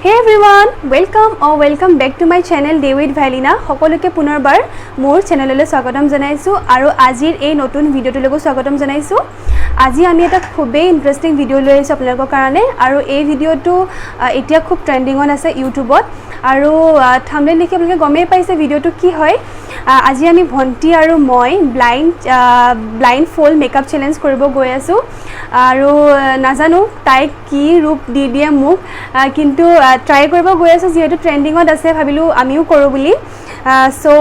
Hey everyone, welcome back to my channel Day with Vailina. সকলোকে পুনৰবাৰ মোৰ চেনেললৈ স্বাগতম জনাইছো আৰু আজিৰ এই নতুন ভিডিওটোলৈও স্বাগতম জনাইছো। আজি আমি এটা খুবেই ইন্টাৰেষ্টিং ভিডিও লৈ আহিছো আপোনালোকৰ কাৰণে আৰু এই ভিডিওটো এতিয়া খুব ট্ৰেন্ডিংত আছে ইউটিউবত আৰু থাম্বনেইল দেখি আপোনালোকে গমেই পাইছে ভিডিওটো কি হয়। আজি আমি ভন্টি আৰু মই ব্লাইণ্ড ফল্ড মেকআপ চেলেঞ্জ কৰিব গৈ আছো আৰু নাজানো তাই কি ৰূপ দি দিয়ে মোক কিন্তু ট্ৰাই কৰিব গৈ আছো যেহেতু ট্ৰেন্ডিংত আছে ভাবিলো আমিও কৰো বুলি সো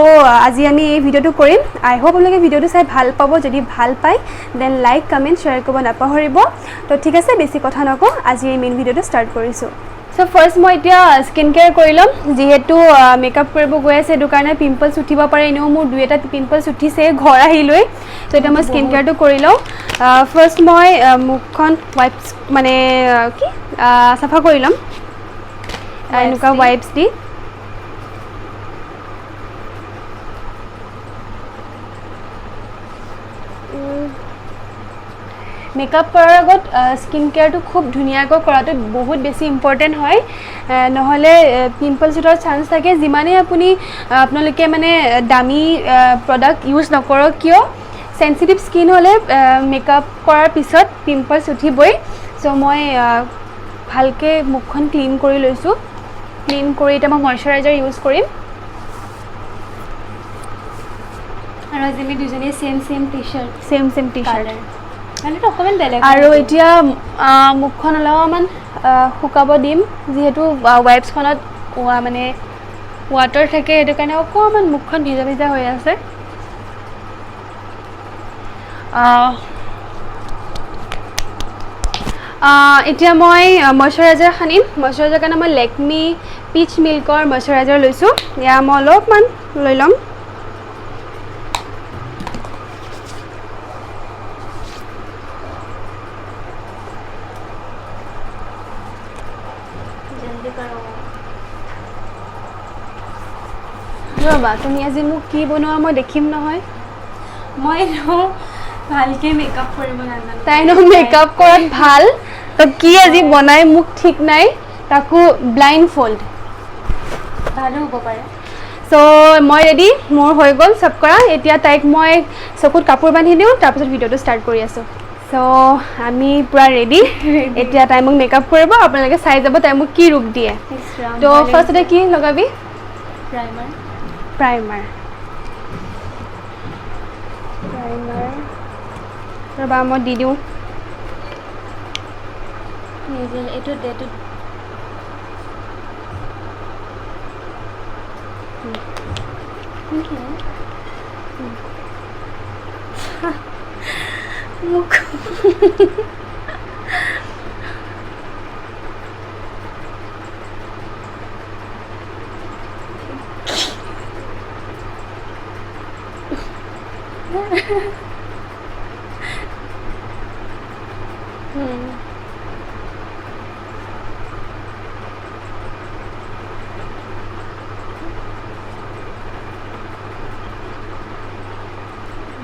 আজি আমি এই ভিডিওটো কৰিম। আই হোপ আপোনালোকে ভিডিওটো চাই ভাল পাব, যদি ভাল পায় দেন লাইক কমেন্ট শ্বেয়াৰ কৰিব নাপাহৰিব। তো ঠিক আছে, বেছি কথা নকওঁ, আজি এই মেইন ভিডিওটো ষ্টাৰ্ট কৰিছো। সো ফাৰ্ষ্ট মই এতিয়া স্কিন কেয়াৰ কৰি ল'ম যেহেতু মেকআপ কৰিব গৈ আছে সেইটো কাৰণে পিম্পলছ উঠিব পাৰে, এনেও মোৰ দুই এটা পিম্পলছ উঠিছে ঘৰ আহিলৈ। তো এতিয়া মই স্কিন কেয়াৰটো কৰি লওঁ। ফাৰ্ষ্ট মই মুখখন ৱাইপছ মানে কি চাফা কৰি ল'ম এনেকুৱা ৱাইপছ দি। মেকআপ কৰাৰ আগত স্কিন কেয়াৰটো খুব ধুনীয়াকৈ কৰাটো বহুত বেছি ইম্পৰ্টেণ্ট হয়, নহ'লে পিম্পলছ উঠাৰ চান্স থাকে। যিমানেই আপোনালোকে মানে দামী প্ৰডাক্ট ইউজ নকৰক কিয়, চেঞ্চিটিভ স্কিন হ'লে মেকআপ কৰাৰ পিছত পিম্পলছ উঠিবই। চ' মই ভালকৈ মুখখন ক্লিন কৰি লৈছোঁ। ক্লিন কৰি এতিয়া মই মইশ্চাৰাইজাৰ ইউজ কৰিম আৰু আজি আমি দুজনীয়ে ছেম টি চাৰ্ট আৰু এতিয়া মুখখন অলপমান শুকাব দিম যিহেতু ৱাইপছখনত মানে ৱাটাৰ থাকে, সেইটো কাৰণে অকণমান মুখখন ভিজা ভিজা হৈ আছে। এতিয়া মই মইশ্চাৰাইজাৰ সানিম। মইশ্চাৰাইজাৰ কাৰণে মই লেকমি পিচ মিল্কৰ মইশ্চাৰাইজাৰ লৈছোঁ। এয়া মই অলপমান লৈ ল'ম। ৰ'বা, তুমি আজি মোক কি বনোৱা মই দেখিম নহয়। মই ভালকে মেকআপ কৰিব নাজানো। তাই ন মেকআপ কৰাত ভাল, তো কি আজি বনাই মোক ঠিক নাই, তাকো ব্লাইণ্ড ফল্ড। ভালো হ'ব পাৰে। চ' মই ৰেডি, মোৰ হৈ গ'ল চব কৰা। এতিয়া তাইক মই চকুত কাপোৰ বান্ধি দিওঁ, তাৰপিছত ভিডিঅ'টো ষ্টাৰ্ট কৰি আছোঁ। চ' আমি পূৰা ৰেডি। এতিয়া তাই মোক মেকআপ কৰিব, আপোনালোকে চাই যাব তাই মোক কি ৰূপ দিয়ে। তো ফাৰ্ষ্টতে কি লগাবি? প্ৰাইমাৰ ৰ'বা মই দি দিওঁ। এইটো ডেটত মোক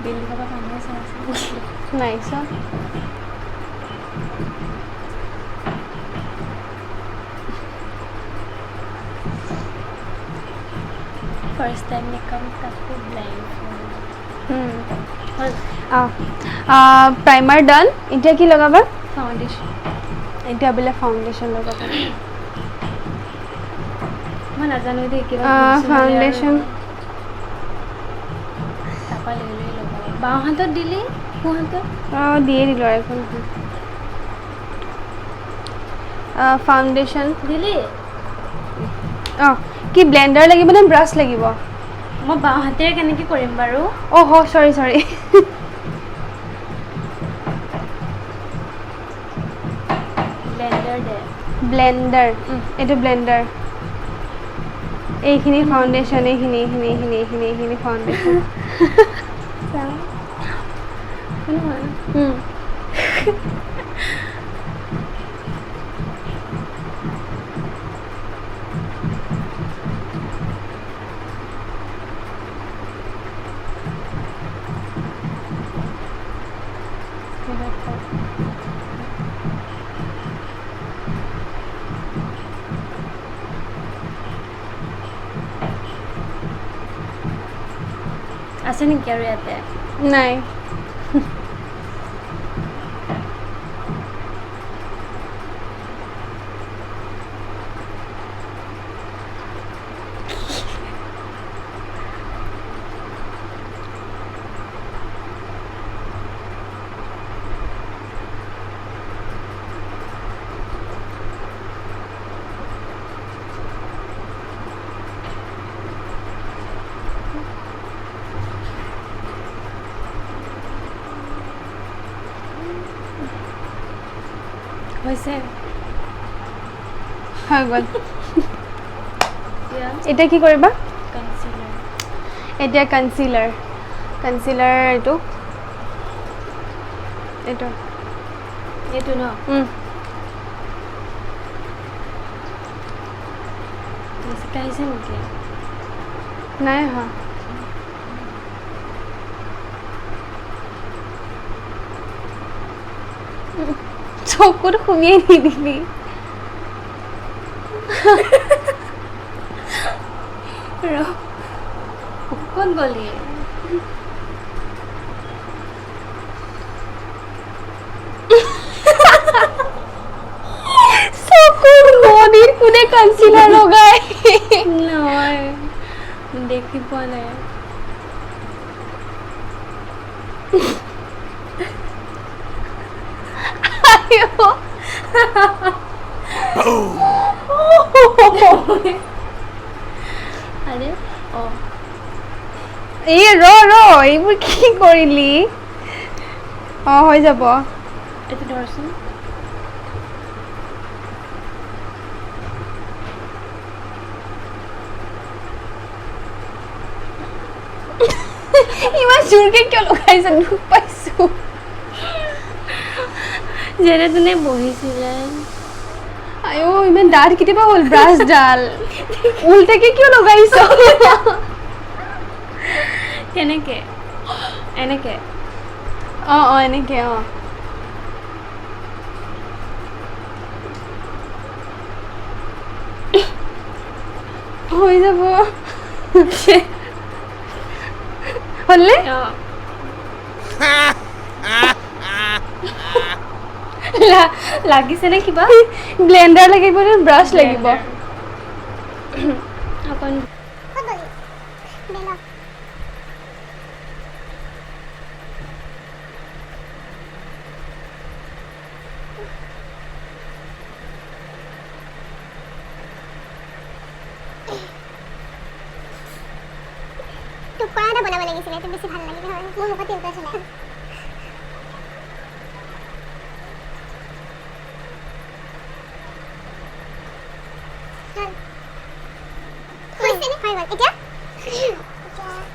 বিল খাব মানুহে চাই আছে নাই চোৱা। ফাৰ্ষ্ট টাইম মেকআপ তাকো ব্লাইণ্ড প্ৰাইমাৰ ডান। এতিয়া কি লগাবা? ফাউণ্ডেশ্যন। এতিয়া বোলে ফাউণ্ডেশ্যন লগাবা। মই নাজানো দেই কিবা ফাউণ্ডেশ্যন তাৰপৰা লৈ লগাব। বাওঁ হাতত দিলি সোঁ হাতত দিয়ে দিলোঁ আৰু এখন ফাউণ্ডেশ্যন দিলি। কি ব্লেণ্ডাৰ লাগিব নে ব্ৰাছ লাগিব? মই বাওঁ হাতেৰে কেনেকৈ কৰিম বাৰু? অহ চৰি ব্লেণ্ডাৰ এইটো ব্লেণ্ডাৰ। এইখিনি ফাউণ্ডেশ্যন, এইখিনি ফাউণ্ডেশ্যন। আছে নেকি আৰু ইয়াতে নাই হৈছে হৈ গ'ল এতিয়া এতিয়া কি কৰিবা কনচিলাৰ এতিয়া কনচিলাৰ এইটো এইটো এইটো ন বেছিকৈ আহিছে নেকি নাই হা চকুত সুমিয়াই নিদিবি ক'ত গ'লি চকুৰ বডিত কোনে কনচিলাৰ লগাই নহয় দেখি পোৱা নাই আৰে অঁ এই ৰ এইবোৰ কি কৰিলি অঁ হৈ যাব এইটো ধৰচোন ইমান জোৰকে কিয় লগাইছে দুখ পাইছো যেনে তেনে বহিছিলে আয়ো ইমান ডাঠ কেতিয়াবা হ'ল ব্ৰাছডাল উল্টাকে কিয় লগাইছ কেনেকে এনেকে অঁ এনেকে অঁ হৈ যাব হ'লনে অঁ লাগিছেনে কিবা ব্লেণ্ডাৰ লাগিব নে ব্ৰাছ লাগিব অকণ টুকুৰা এটা বনাব লাগিছিলে এইটো বেছি ভাল লাগিলে হয় মোৰ মুখত পিম্পলছ ওলাই হৈ গ'ল এতিয়া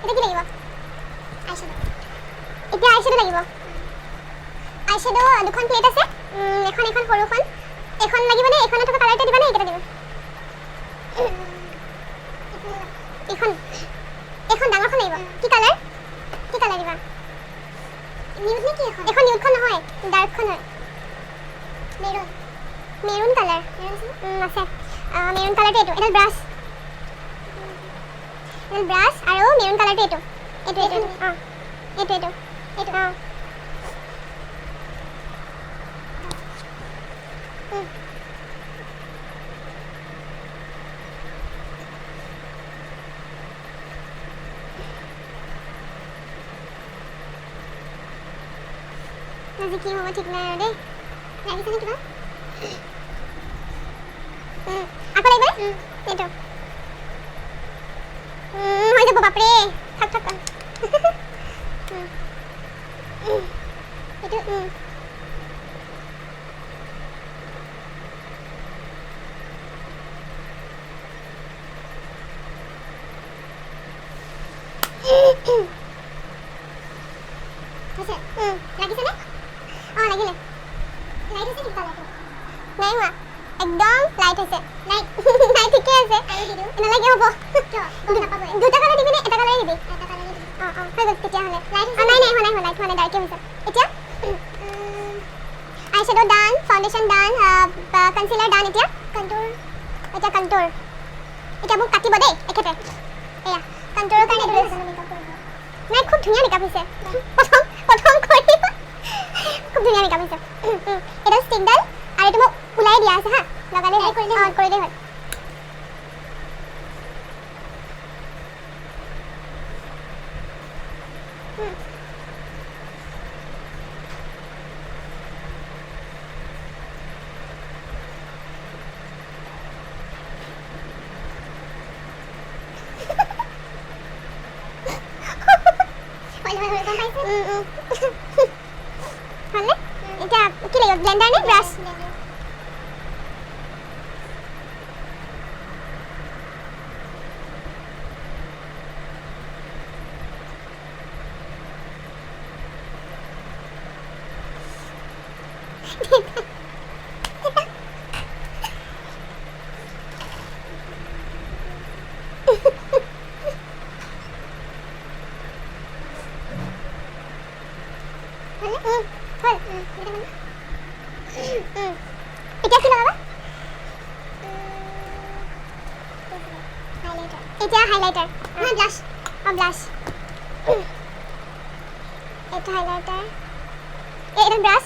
কি লাগিব এতিয়া আইশ্বেডো লাগিব আইশ্বেডো দুখন প্লেট আছে এখন সৰুখন এখন লাগিবনে এইখনত থকা কালাৰটো দিবানে এইকেইটা দিব এখন ডাঙৰখন লাগিব কি কালাৰ দিবা নিউড নে কি এখন নিউডখন নহয় ডাৰ্কখন হয় মেৰুন কালাৰ আছে মেৰুন কালাৰটো এইটো এডাল ব্ৰাছ আৰু মেৰুন কালাৰটো এইটো অঁ এইটো অঁ আজি কি হ'ব ঠিক নাই আৰু দেই লাগিছেনে কিবা আকৌ লাগিব এইটো হৈ যাব বাপৰে থাক এইটো লাগিছেনে অঁ লাগিলে লাইট হৈছে কিবা নাই হোৱা একদম লাইট হৈছে লাইট ঠিকে আছে নালাগে হ'ব দুটা কালাৰ দিবি নে এটা কালাৰে দিবি অঁ হৈ গ'ল তেতিয়াহ'লে নাই হোৱা লাইট হোৱা নাই ডাইৰেক্টে হৈছে এতিয়া আইশ্বেডো ডান ফাউণ্ডেশ্যন ডান কনচিলাৰ ডান এতিয়া কণ্টুৰ এতিয়া মোক কাটিব দেই এখেতে এয়া কণ্টুৰৰ কাৰণে নাই খুব ধুনীয়া মেকআপ হৈছে প্ৰথম কৰি খুব ধুনীয়া মেকআপ হৈছে এটা ষ্টিকডাল আৰু এইটো মোক ওলাই দিয়া আছে হা লগালে কৰি দে হয় ভালে এটা কি লাগিব ব্লেন্ডাৰ নে ব্ৰাছ এতিয়া কি লগাবা এতিয়া হাইলাইটাৰ ব্লাছ ব্লাছ এটা হাইলাইটাৰ এটা ব্ৰাছ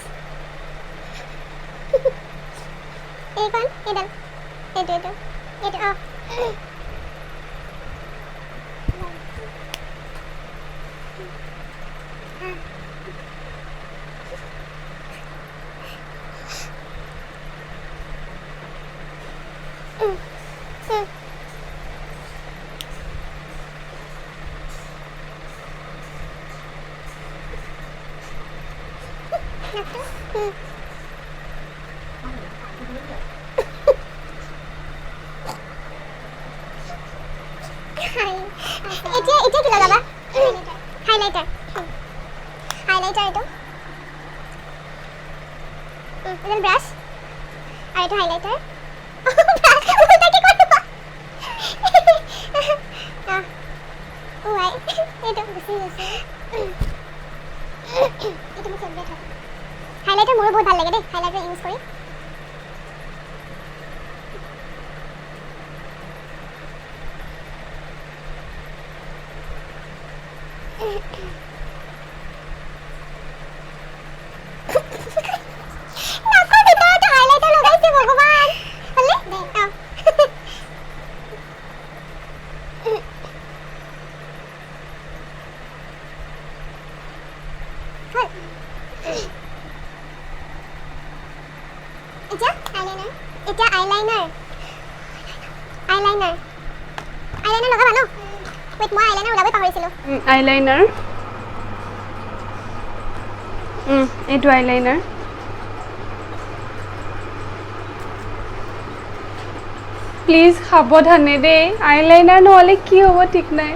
এইখন এইডাল এইটো এতিয়া কি লগাবা হাইলাইটাৰ এইটো এডাল ব্ৰাছ আৰু এইটো হাইলাইটাৰ হাইলাইটাৰ মোৰো বহুত ভাল লাগে দেই হাইলাইটাৰ ইউজ কৰি এতিয়া আইলাইনাৰ লগাবা ন ৱেট মই আইলাইনাৰ ওলাবই পাহৰিছিলোঁ আইলাইনাৰ এইটো আইলাইনাৰ প্লিজ সাৱধানে দেই আইলাইনাৰ নহ'লে কি হ'ব ঠিক নাই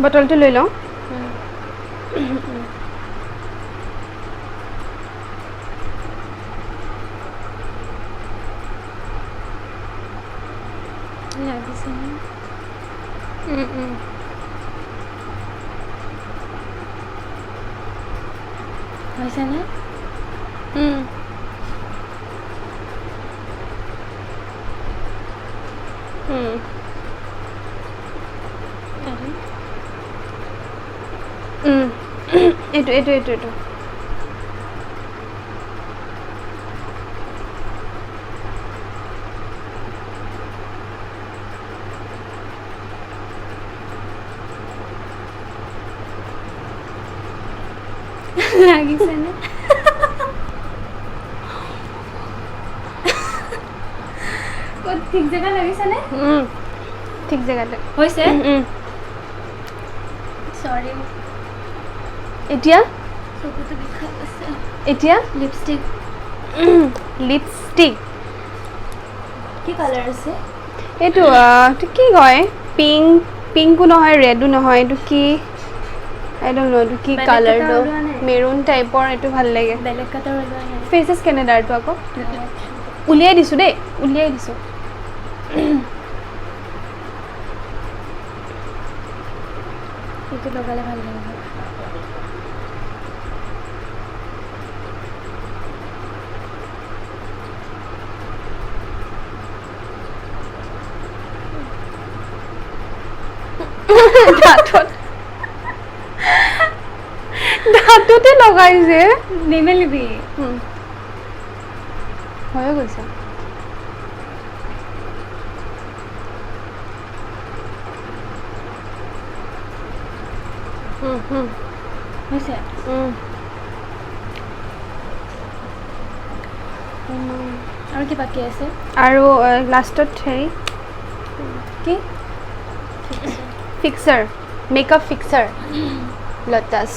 বটলটো লৈ লওঁ হৈছেনে এইটো লাগিছেনে ক'ত ঠিক জেগা লাগিছেনে ঠিক জেগাতে হৈছে সৰি এতিয়া চকুটো বিষাই আছে এতিয়া লিপষ্টিক কি কালাৰ আছে এইটো কি কয় পিংকো নহয় ৰেডো নহয় এইটো কি আই ডোন্ট নো এইটো কি কালাৰটো মেৰুন টাইপৰ এইটো ভাল লাগে বেলেগ কালাৰ ওলোৱা নাই ফেচেছ কেনেডাৰটো আকৌ উলিয়াই দিছোঁ দেই উলিয়াই দিছোঁ এইটো লগালে ভাল লাগিব দাঁততে লগাইছে নিমেলিবি হৈ গৈছে হৈছে আৰু কি বাকী আছে আৰু লাষ্টত হেৰি কি ফিক্সাৰ মেকআপ ফিক্সাৰ লটাছ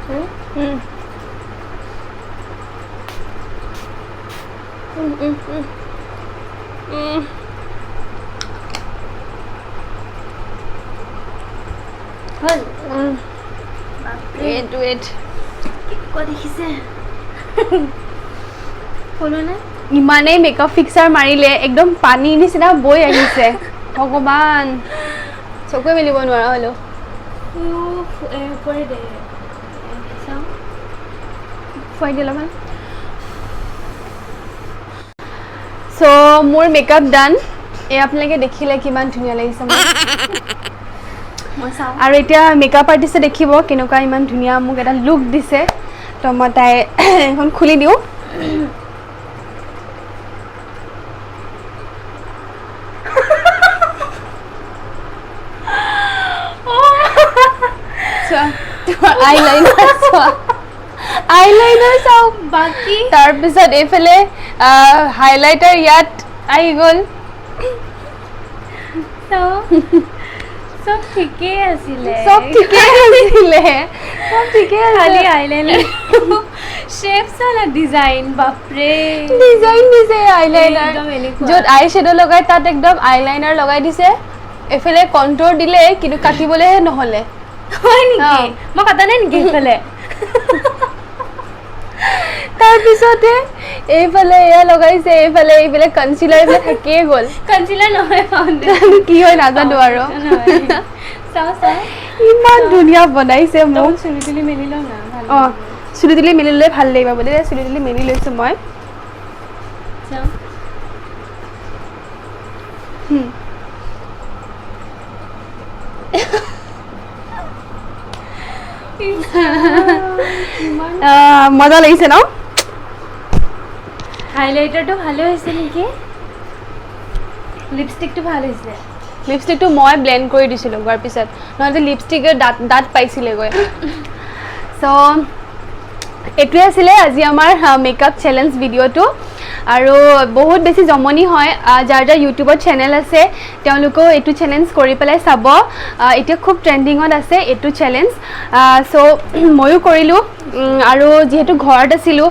হ'ল ৱেট ক'ত দেখিছে ক'লোনে ইমানেই মেকআপ ফিক্সাৰ মাৰিলে একদম পানী নিচিনা বৈ আহিছে ভগৱান চকুৱে মেলিব নোৱাৰা হ'লো ওপৰে দে চাওঁ খুৱাই দিলোঁ মানে চ' মোৰ মেকআপ ডান এই আপোনালোকে দেখিলে কিমান ধুনীয়া লাগিছে মোৰ মই চাওঁ আৰু এতিয়া মেকআপ আৰ্টিষ্টে দেখিব কেনেকুৱা ইমান ধুনীয়া মোক এটা লুক দিছে তো মই তাই এখন খুলি দিওঁ আইলাইনাৰ চাওঁ বাকী তাৰপিছত এইফালে হাইলাইটাৰ ইয়াত আহি গ'ল চাওঁ চব ঠিকেই আছিলে চব ঠিকে আছিলে চব ঠিকে খালি আছে আইলাইনাৰ শ্বেপ চালা ডিজাইন বাপৰে ডিজাইন দিছে আইলাইনাৰ একদম এনেকুৱা। য'ত আই শ্বেডো লগাই তাত একদম আইলাইনাৰ লগাই দিছে এফালে কণ্টৰ দিলে কিন্তু কাটিবলৈহে নহ'লে হয় নেকি অ। মই কাটা নাই নেকি সেইফালে তাৰপিছতে এইফালে এয়া লগাইছে এইফালে এইফালে কনচিলাৰ এইফালে থাকিয়ে গ'ল কনচিলাৰ নহয় ফাউণ্ডেশ্যন কি হয় নাজানো আৰু চাওঁ চাওঁ ইমান ধুনীয়া বনাইছে মোক মোক চুলি তুলি মেলি লওঁ না ভাল অঁ চুলি তুলি মেলি ল'লে ভাল লাগিব বুলি চুলি তুলি মেলি লৈছোঁ মই চাওঁ মজা লাগিছে ন হাইলাইটাৰটো ভালে হৈছে নেকি লিপষ্টিকটো ভাল হৈছে লিপষ্টিকটো মই ব্লেণ্ড কৰি দিছিলোঁ গোৱাৰ পিছত নহ'লে লিপষ্টিকৰ দাঁত পাইছিলেগৈ চ' এইটোৱে আছিলে আজি আমাৰ মেকআপ চেলেঞ্জ ভিডিঅ'টো আৰু বহুত বেছি জমনি হয় যাৰ যাৰ ইউটিউবত চেনেল আছে তেওঁলোকেও এইটো চেলেঞ্জ কৰি পেলাই চাব এতিয়া খুব ট্ৰেণ্ডিঙত আছে এইটো চেলেঞ্জ চ' ময়ো কৰিলোঁ আৰু যিহেতু ঘৰত আছিলোঁ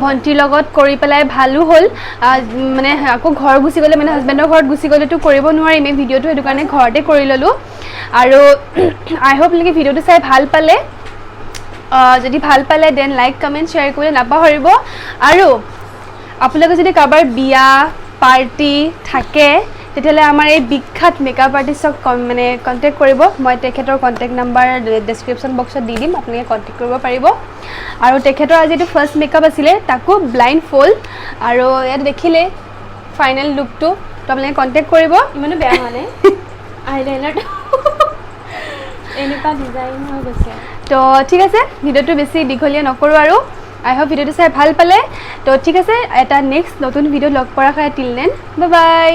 ভণ্টিৰ লগত কৰি পেলাই ভালো হ'ল মানে আকৌ ঘৰ গুচি গ'লে মানে হাজবেণ্ডৰ ঘৰত গুচি গ'লেতো কৰিব নোৱাৰিম এই ভিডিঅ'টো সেইটো কাৰণে ঘৰতে কৰি ল'লোঁ আৰু আই হোপ আপোনালোকে ভিডিঅ'টো চাই ভাল পালে যদি ভাল পালে দেন লাইক কমেণ্ট শ্বেয়াৰ কৰিবলৈ নাপাহৰিব আৰু আপোনালোকে যদি কাৰোবাৰ বিয়া পাৰ্টি থাকে তেতিয়াহ'লে আমাৰ এই বিখ্যাত মেকআপ আৰ্টিষ্টক মানে কণ্টেক্ট কৰিব মই তেখেতৰ কণ্টেক্ট নাম্বাৰ ডেছক্ৰিপশ্যন বক্সত দি দিম আপোনালোকে কণ্টেক্ট কৰিব পাৰিব আৰু তেখেতৰ আজি এইটো ফাৰ্ষ্ট মেকআপ আছিলে তাকো ব্লাইণ্ড ফল্ড আৰু ইয়াত দেখিলে ফাইনেল লুকটো তো আপোনালোকে কণ্টেক্ট কৰিব ইমানো বেয়া হোৱা নাই আইলাইনাৰটো এনেকুৱা ডিজাইন হৈ গৈছে তো ঠিক আছে ভিডিঅ'টো বেছি দীঘলীয়া নকৰোঁ আৰু আই হোপ ভিডিঅ'টো চাই ভাল পালে তো ঠিক আছে এটা নেক্সট নতুন ভিডিঅ' লগ পোৱাৰ কাৰণে টিল দেন বাই বাই